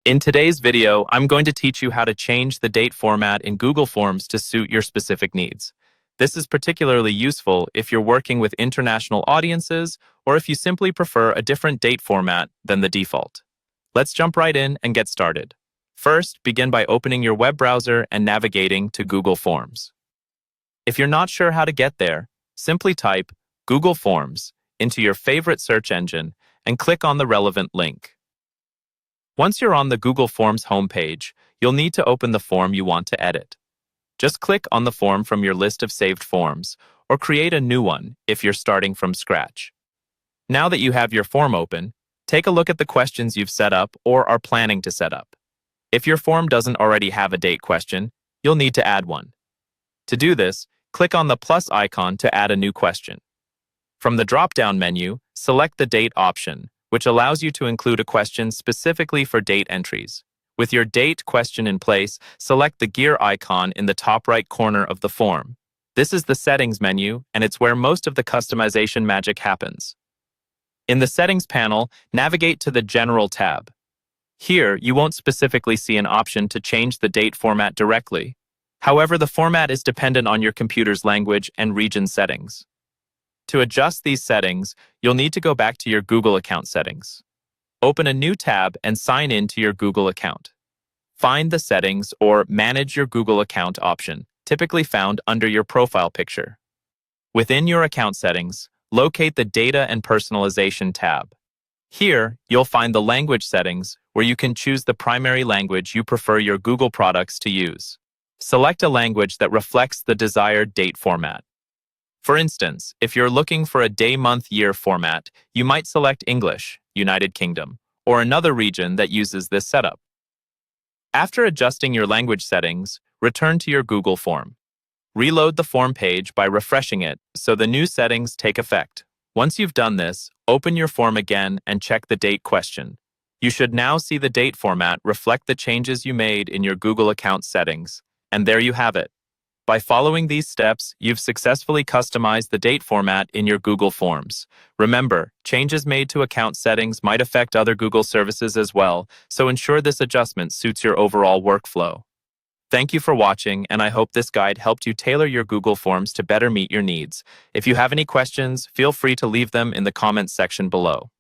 In today's video, I'm going to teach you how to change the date format in Google Forms to suit your specific needs. This is particularly useful if you're working with international audiences or if you simply prefer a different date format than the default. Let's jump right in and get started. First, begin by opening your web browser and navigating to Google Forms. If you're not sure how to get there, simply type Google Forms into your favorite search engine and click on the relevant link. Once you're on the Google Forms homepage, you'll need to open the form you want to edit. Just click on the form from your list of saved forms, or create a new one if you're starting from scratch. Now that you have your form open, take a look at the questions you've set up or are planning to set up. If your form doesn't already have a date question, you'll need to add one. To do this, click on the plus icon to add a new question. From the drop-down menu, select the date option, which allows you to include a question specifically for date entries. With your date question in place, select the gear icon in the top right corner of the form. This is the settings menu, and it's where most of the customization magic happens. In the settings panel, navigate to the General tab. Here, you won't specifically see an option to change the date format directly. However, the format is dependent on your computer's language and region settings. To adjust these settings, you'll need to go back to your Google account settings. Open a new tab and sign in to your Google account. Find the Settings or Manage Your Google Account option, typically found under your profile picture. Within your account settings, locate the Data and Personalization tab. Here, you'll find the language settings where you can choose the primary language you prefer your Google products to use. Select a language that reflects the desired date format. For instance, if you're looking for a day, month, year format, you might select English, United Kingdom, or another region that uses this setup. After adjusting your language settings, return to your Google form. Reload the form page by refreshing it so the new settings take effect. Once you've done this, open your form again and check the date question. You should now see the date format reflect the changes you made in your Google account settings. And there you have it. By following these steps, you've successfully customized the date format in your Google Forms. Remember, changes made to account settings might affect other Google services as well, so ensure this adjustment suits your overall workflow. Thank you for watching, and I hope this guide helped you tailor your Google Forms to better meet your needs. If you have any questions, feel free to leave them in the comments section below.